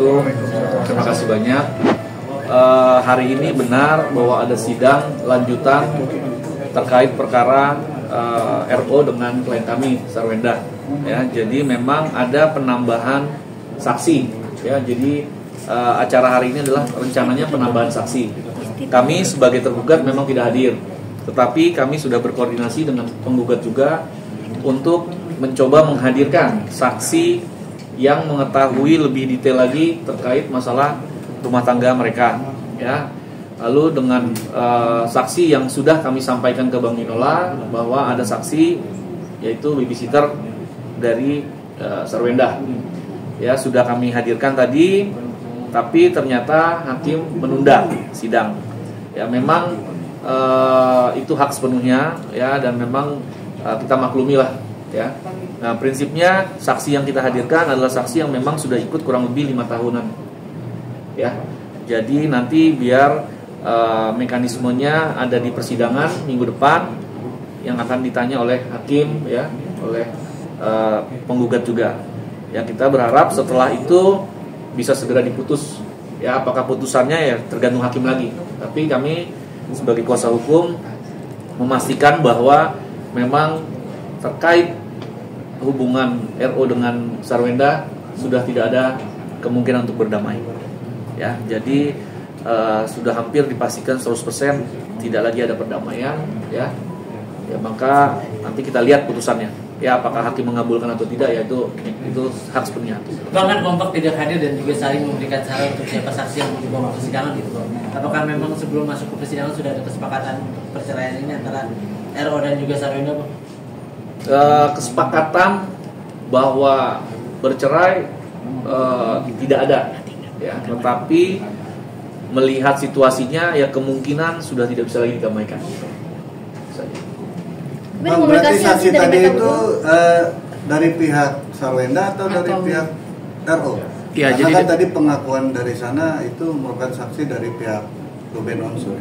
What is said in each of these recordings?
wabarakatuh. Terima kasih banyak. Hari ini benar bahwa ada sidang lanjutan terkait perkara RO dengan klien kami Sarwenda. Ya, jadi memang ada penambahan saksi. Ya, jadi acara hari ini adalah rencananya penambahan saksi. Kami sebagai tergugat memang tidak hadir, tetapi kami sudah berkoordinasi dengan penggugat juga untuk mencoba menghadirkan saksi yang mengetahui lebih detail lagi terkait masalah rumah tangga mereka, ya. Lalu dengan saksi yang sudah kami sampaikan ke Bang Ninola bahwa ada saksi yaitu babysitter dari Sarwenda, ya, sudah kami hadirkan tadi, tapi ternyata hakim menunda sidang. Ya, memang itu hak sepenuhnya, ya, dan memang kita maklumi lah, ya. Nah, prinsipnya saksi yang kita hadirkan adalah saksi yang memang sudah ikut kurang lebih 5 tahunan, ya. Jadi nanti biar mekanismenya ada di persidangan minggu depan yang akan ditanya oleh hakim, ya, oleh penggugat juga. Ya, kita berharap setelah itu bisa segera diputus. Ya, apakah putusannya ya tergantung hakim lagi. Tapi kami sebagai kuasa hukum memastikan bahwa memang terkait hubungan RO dengan Sarwenda sudah tidak ada kemungkinan untuk berdamai. Ya, jadi sudah hampir dipastikan 100% tidak lagi ada perdamaian, ya. Ya, maka nanti kita lihat putusannya. Ya, apakah hakim mengabulkan atau tidak, ya itu hak sepenuhnya. Bang, kan kelompok tidak hadir dan juga saling memberikan saran untuk siapa saksi yang dibawa ke persidangan gitu, Bang. Apakah memang sebelum masuk ke persidangan sudah ada kesepakatan perceraian ini antara RO dan juga Sarwenda, Bang? Kesepakatan bahwa bercerai tidak ada, ya. Tetapi melihat situasinya, ya kemungkinan sudah tidak bisa lagi didamaikan. Bang, berarti saksi tadi itu dari pihak Sarwenda atau dari pihak RO? Ya, karena jadi kan tadi pengakuan dari sana itu merupakan saksi dari pihak Ruben Onsu.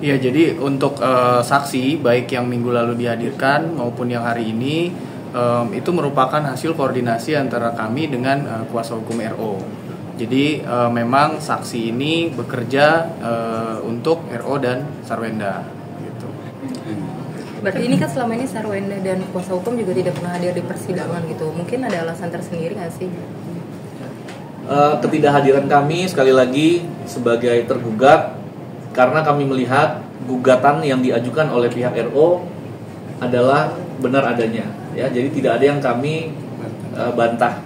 Ya, jadi untuk saksi baik yang minggu lalu dihadirkan maupun yang hari ini itu merupakan hasil koordinasi antara kami dengan kuasa hukum RO. Jadi memang saksi ini bekerja untuk RO dan Sarwenda, gitu. Berarti ini kan selama ini Sarwenda dan kuasa hukum juga tidak pernah hadir di persidangan gitu. Mungkin ada alasan tersendiri nggak sih? Ketidakhadiran kami sekali lagi sebagai tergugat karena kami melihat gugatan yang diajukan oleh pihak RO adalah benar adanya, ya. Jadi tidak ada yang kami bantah.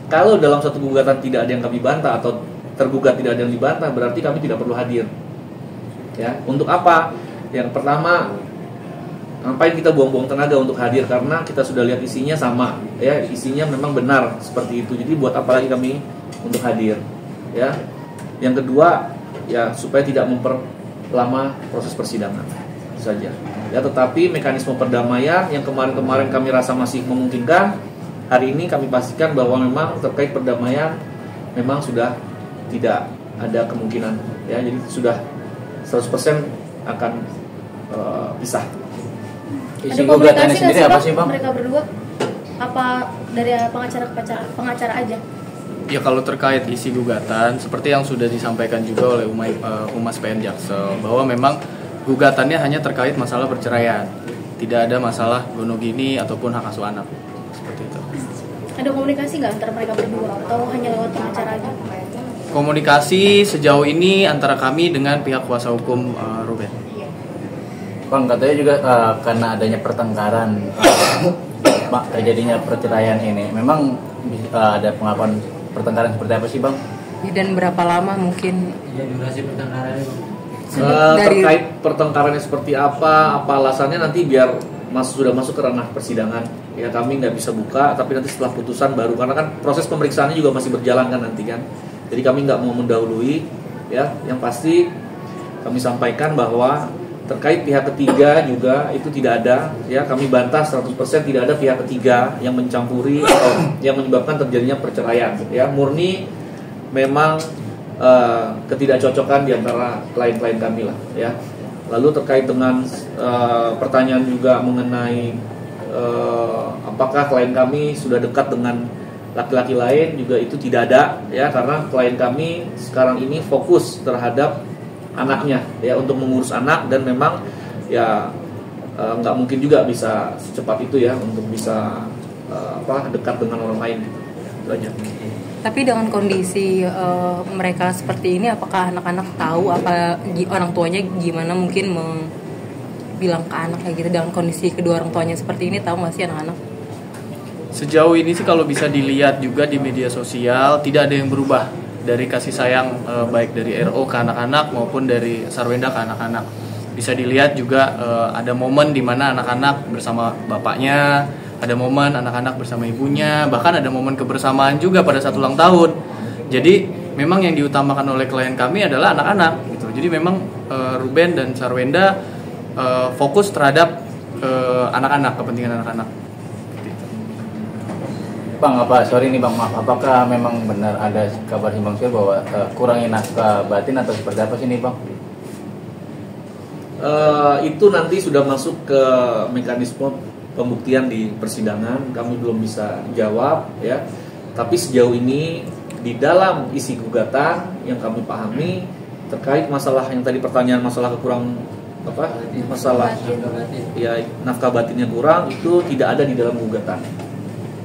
Kalau dalam satu gugatan tidak ada yang kami bantah atau tergugat tidak ada yang dibantah, berarti kami tidak perlu hadir. Ya, untuk apa? Yang pertama, ngapain kita buang-buang tenaga untuk hadir, karena kita sudah lihat isinya sama, ya, isinya memang benar seperti itu. Jadi buat apa lagi kami untuk hadir, ya. Yang kedua, ya, supaya tidak memperlama proses persidangan saja. Ya, tetapi mekanisme perdamaian yang kemarin-kemarin kami rasa masih memungkinkan, hari ini kami pastikan bahwa memang terkait perdamaian memang sudah tidak ada kemungkinan, ya. Jadi sudah 100% akan pisah. Ada komunikasi sendiri apa sih, Bang? Mereka berdua apa dari pengacara aja? Ya, kalau terkait isi gugatan seperti yang sudah disampaikan juga oleh Humas PN Jaksel, bahwa memang gugatannya hanya terkait masalah perceraian, tidak ada masalah gonogini ataupun hak asuh anak, seperti itu. Ada komunikasi nggak antara mereka berdua atau hanya lewat pengacara aja? Komunikasi sejauh ini antara kami dengan pihak kuasa hukum Ruben. Bang, katanya juga karena adanya pertengkaran terjadinya perceraian ini, memang ada pengakuan pertengkaran seperti apa sih, Bang? Dan berapa lama mungkin? Ya, durasi pertengkaran. Terkait pertengkarannya seperti apa alasannya nanti biar sudah masuk ke ranah persidangan. Ya, kami nggak bisa buka, tapi nanti setelah putusan baru, karena kan proses pemeriksaannya juga masih berjalan kan nanti kan. Jadi kami nggak mau mendahului, ya. Yang pasti kami sampaikan bahwa terkait pihak ketiga juga itu tidak ada, ya. Kami bantah 100% tidak ada pihak ketiga yang mencampuri atau yang menyebabkan terjadinya perceraian, ya. Murni memang ketidakcocokan di antara klien-klien kami lah, ya. Lalu terkait dengan pertanyaan juga mengenai apakah klien kami sudah dekat dengan laki-laki lain juga itu tidak ada ya, karena klien kami sekarang ini fokus terhadap anaknya ya, untuk mengurus anak, dan memang ya nggak mungkin juga bisa secepat itu ya untuk bisa dekat dengan orang lain gitu. Itu aja. Tapi dengan kondisi mereka seperti ini, apakah anak-anak tahu apa orang tuanya gimana mungkin bilang ke anak kayak gitu, dengan kondisi kedua orang tuanya seperti ini, tahu nggak sih anak-anak? Sejauh ini sih kalau bisa dilihat juga di media sosial tidak ada yang berubah dari kasih sayang baik dari RO ke anak-anak maupun dari Sarwenda ke anak-anak. Bisa dilihat juga ada momen di mana anak-anak bersama bapaknya, ada momen anak-anak bersama ibunya, bahkan ada momen kebersamaan juga pada saat ulang tahun. Jadi memang yang diutamakan oleh klien kami adalah anak-anak gitu. Jadi memang Ruben dan Sarwenda fokus terhadap anak-anak, kepentingan anak-anak. Bang, sorry nih Bang, maaf, apakah memang benar ada kabar Simpang Siur bahwa kurangin nafkah batin atau seperti apa sih nih Bang? Itu nanti sudah masuk ke mekanisme pembuktian di persidangan, kami belum bisa jawab ya. Tapi sejauh ini di dalam isi gugatan yang kami pahami terkait masalah yang tadi pertanyaan masalah masalah ya nafkah batinnya kurang, itu tidak ada di dalam gugatan.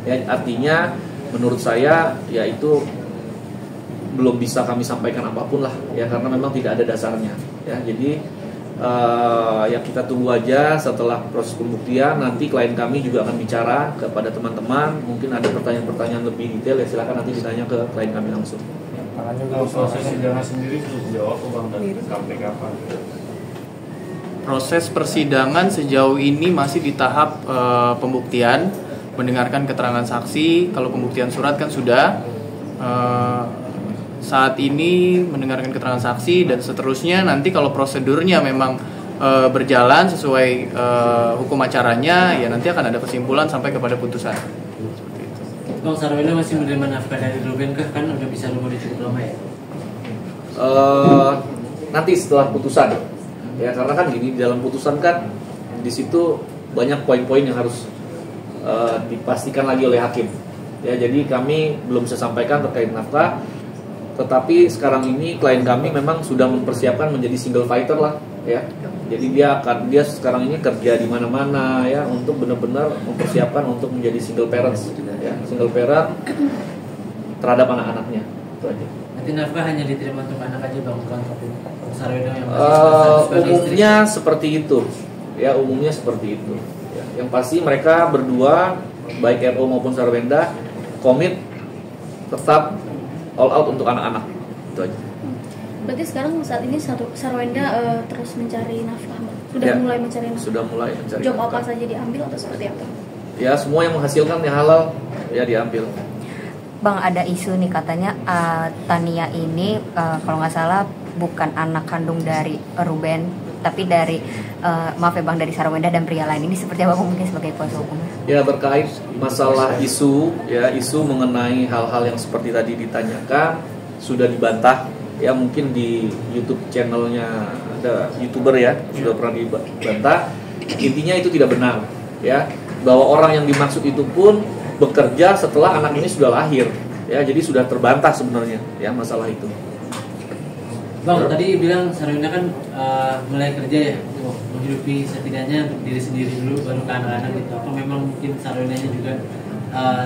Ya, artinya menurut saya ya itu belum bisa kami sampaikan apapun lah ya, karena memang tidak ada dasarnya ya. Jadi ya kita tunggu aja setelah proses pembuktian, nanti klien kami juga akan bicara kepada teman-teman, mungkin ada pertanyaan-pertanyaan lebih detail ya, silakan nanti ditanya ke klien kami langsung. Proses persidangan sendiri sudah dijawab Bang dari sampai kapan? Proses persidangan sejauh ini masih di tahap pembuktian, mendengarkan keterangan saksi. Kalau pembuktian surat kan sudah, saat ini mendengarkan keterangan saksi, dan seterusnya nanti kalau prosedurnya memang berjalan sesuai hukum acaranya, ya nanti akan ada kesimpulan sampai kepada putusan. Seperti itu. Bang, Sarwenda masih menerima nafkah dari Ruben kah? Kan udah bisa rumah cukup lama ya? Nanti setelah putusan ya, karena kan gini, di dalam putusan kan di situ banyak poin-poin yang harus dipastikan lagi oleh hakim ya. Jadi kami belum bisa sampaikan terkait nafkah, tetapi sekarang ini klien kami memang sudah mempersiapkan menjadi single fighter lah ya. Jadi dia sekarang ini kerja di mana-mana ya, untuk benar-benar mempersiapkan untuk menjadi single parents ya, single parent terhadap anak-anaknya. Itu aja. Nanti nafkah hanya diterima untuk anak aja Bang, bukan untuk Sarwenda yang umumnya seperti itu ya, umumnya seperti itu ya. Yang pasti mereka berdua baik RO maupun Sarwenda komit tetap all out untuk anak-anak. Itu aja. Berarti sekarang saat ini Sarwenda terus mencari nafkah, sudah ya, mulai mencari nafkah. Sudah mulai mencari. Job nafkah. apa saja diambil atau seperti apa? Ya, semua yang menghasilkan yang halal ya diambil. Bang, ada isu nih katanya Tania ini kalau nggak salah bukan anak kandung dari Ruben, tapi dari maaf ya Bang, dari Sarwenda dan pria lain. Ini seperti apa mungkin sebagai kuasa hukum? Ya, terkait masalah isu mengenai hal-hal yang seperti tadi ditanyakan sudah dibantah ya, mungkin di YouTube channelnya ada YouTuber ya, sudah pernah dibantah. Intinya itu tidak benar ya, bahwa orang yang dimaksud itu pun bekerja setelah anak ini sudah lahir ya, jadi sudah terbantah sebenarnya ya masalah itu. Bang, tadi bilang Sarwenda kan mulai kerja ya, menghidupi setidaknya untuk diri sendiri dulu baru ke anak-anak gitu. Apa memang mungkin Sarwendanya juga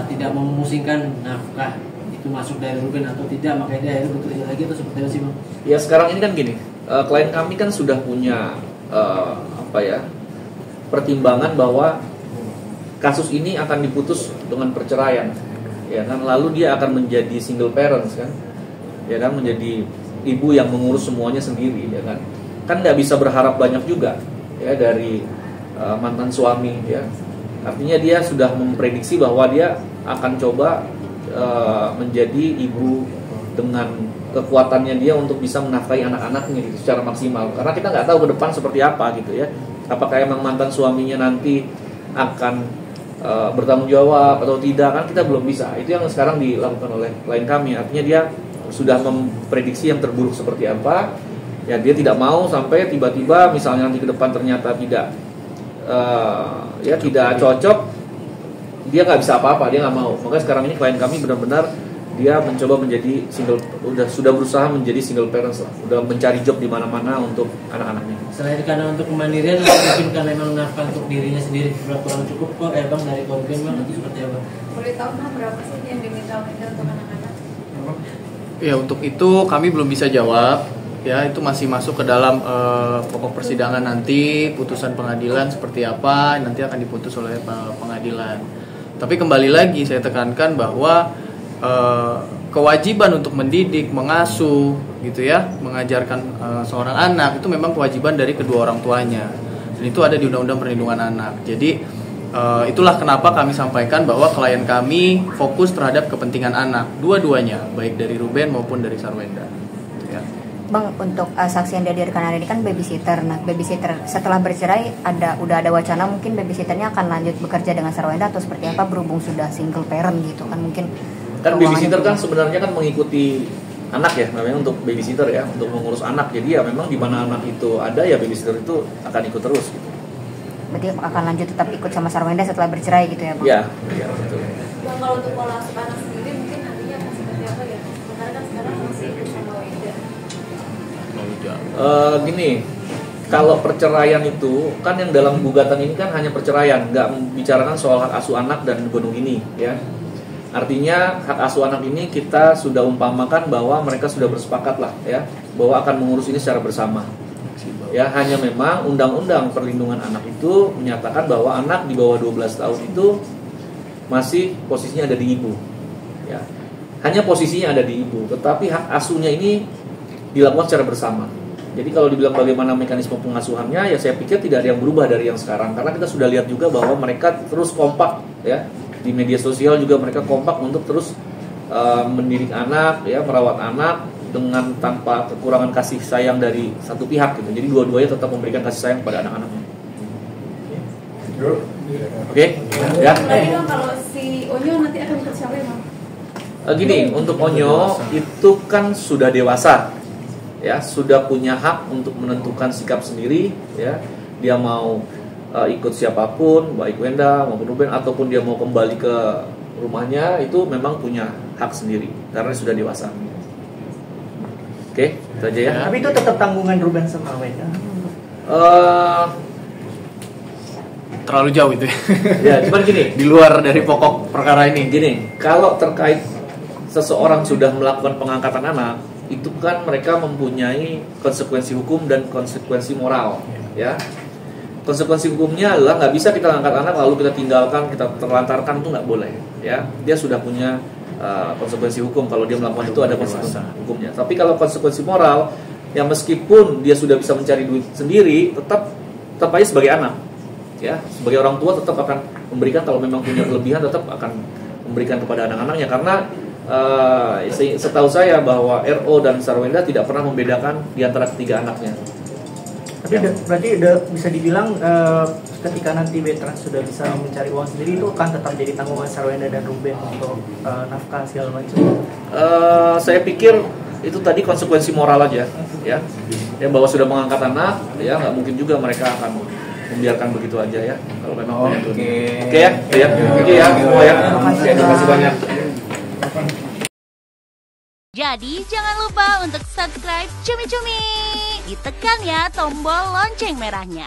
tidak memusingkan nafkah itu masuk dari Ruben atau tidak, makanya dia akhirnya bekerja lagi atau seperti apa sih Bang? Ya, sekarang ini kan gini, klien kami kan sudah punya pertimbangan bahwa kasus ini akan diputus dengan perceraian ya kan, lalu dia akan menjadi single parents kan ya kan, menjadi ibu yang mengurus semuanya sendiri ya kan nggak bisa berharap banyak juga ya dari mantan suami ya. Artinya dia sudah memprediksi bahwa dia akan coba menjadi ibu dengan kekuatannya dia untuk bisa menafkahi anak-anaknya gitu secara maksimal, karena kita nggak tahu ke depan seperti apa gitu ya, apakah emang mantan suaminya nanti akan bertanggung jawab atau tidak, kan kita belum bisa. Itu yang sekarang dilakukan oleh klien kami. Artinya dia sudah memprediksi yang terburuk seperti apa ya, dia tidak mau sampai tiba-tiba misalnya nanti ke depan ternyata tidak tidak cocok dia nggak bisa apa-apa, dia nggak mau. Makanya sekarang ini klien kami benar-benar dia mencoba menjadi sudah berusaha menjadi single parents lah, udah mencari job di mana-mana untuk anak-anaknya. Selain karena untuk kemandirian, mungkin karena memang nafkah untuk dirinya sendiri kurang cukup kok bang dari korban bang itu seperti apa? Boleh tahu bang berapa sih yang diminta Wenda untuk anak-anak? Ya untuk itu kami belum bisa jawab. Ya itu masih masuk ke dalam pokok persidangan nanti, putusan pengadilan seperti apa nanti akan diputus oleh pengadilan. Tapi kembali lagi saya tekankan bahwa kewajiban untuk mendidik, mengasuh, gitu ya, mengajarkan seorang anak itu memang kewajiban dari kedua orang tuanya. Dan itu ada di Undang-Undang Perlindungan Anak. Jadi itulah kenapa kami sampaikan bahwa klien kami fokus terhadap kepentingan anak, dua-duanya, baik dari Ruben maupun dari Sarwenda. Ya. Bang, untuk saksi yang dihadirkan hari ini kan babysitter. Nah, babysitter setelah bercerai udah ada wacana mungkin babysitternya akan lanjut bekerja dengan Sarwenda atau seperti apa berhubung sudah single parent gitu kan mungkin. Kan babysitter kan sebenarnya kan mengikuti anak ya, namanya untuk babysitter ya, untuk mengurus anak. Jadi ya memang di mana anak itu ada ya babysitter itu akan ikut terus gitu. Berarti akan lanjut tetap ikut sama Sarwenda setelah bercerai gitu ya, Bang? Iya betul. Bang, kalau untuk pola asuh anak sendiri mungkin nantinya akan seperti apa ya? Sementara kan sekarang masih ikut sama Wenda. Gini, kalau perceraian itu kan yang dalam gugatan ini kan hanya perceraian, nggak membicarakan soal hak asuh anak dan gunung ini ya. Artinya hak asuh anak ini kita sudah umpamakan bahwa mereka sudah bersepakat lah ya, bahwa akan mengurus ini secara bersama. Ya, hanya memang Undang-Undang Perlindungan Anak itu menyatakan bahwa anak di bawah 12 tahun itu masih posisinya ada di ibu. Ya. Hanya posisinya ada di ibu, tetapi hak asuhnya ini dilakukan secara bersama. Jadi kalau dibilang bagaimana mekanisme pengasuhannya, ya saya pikir tidak ada yang berubah dari yang sekarang, karena kita sudah lihat juga bahwa mereka terus kompak ya. Di media sosial juga mereka kompak untuk terus mendidik anak, ya, merawat anak dengan tanpa kekurangan kasih sayang dari satu pihak gitu. Jadi dua-duanya tetap memberikan kasih sayang kepada anak-anaknya. Oke, ya. Bang, kalau si Onyo nanti akan ikut siapa ya, Bang? Gini, untuk Onyo itu kan sudah dewasa, ya, sudah punya hak untuk menentukan sikap sendiri, ya. Dia mau ikut siapapun, baik Wenda maupun Ruben, ataupun dia mau kembali ke rumahnya, itu memang punya hak sendiri karena sudah dewasa. Oke, itu aja ya. Tapi itu tetap tanggungan Ruben sama Wenda. Terlalu jauh itu. Ya, cuman gini, di luar dari pokok perkara ini. Gini, kalau terkait seseorang sudah melakukan pengangkatan anak, itu kan mereka mempunyai konsekuensi hukum dan konsekuensi moral, ya. Konsekuensi hukumnya adalah nggak bisa kita angkat anak lalu kita tinggalkan, kita terlantarkan, itu nggak boleh, ya. Dia sudah punya konsekuensi hukum kalau dia melakukan itu, ada konsekuensi hukumnya. Tapi kalau konsekuensi moral, ya meskipun dia sudah bisa mencari duit sendiri, tetap aja sebagai anak, ya, sebagai orang tua tetap akan memberikan, kalau memang punya kelebihan tetap akan memberikan kepada anak-anaknya, karena setahu saya bahwa RO dan Sarwenda tidak pernah membedakan di antara ketiga anaknya. Tapi berarti udah bisa dibilang ketika nanti veteran sudah bisa mencari uang sendiri, itu akan tetap jadi tanggungan Sarwenda dan Ruben untuk nafkah segala macam. Saya pikir itu tadi konsekuensi moral aja, ya. Yang bahwa sudah mengangkat anak, ya nggak mungkin juga mereka akan membiarkan begitu aja ya. Kalau memang Oke ya, semua ya. Terima kasih banyak. Jadi jangan lupa untuk subscribe Cumi Cumi. Ditekan ya tombol lonceng merahnya.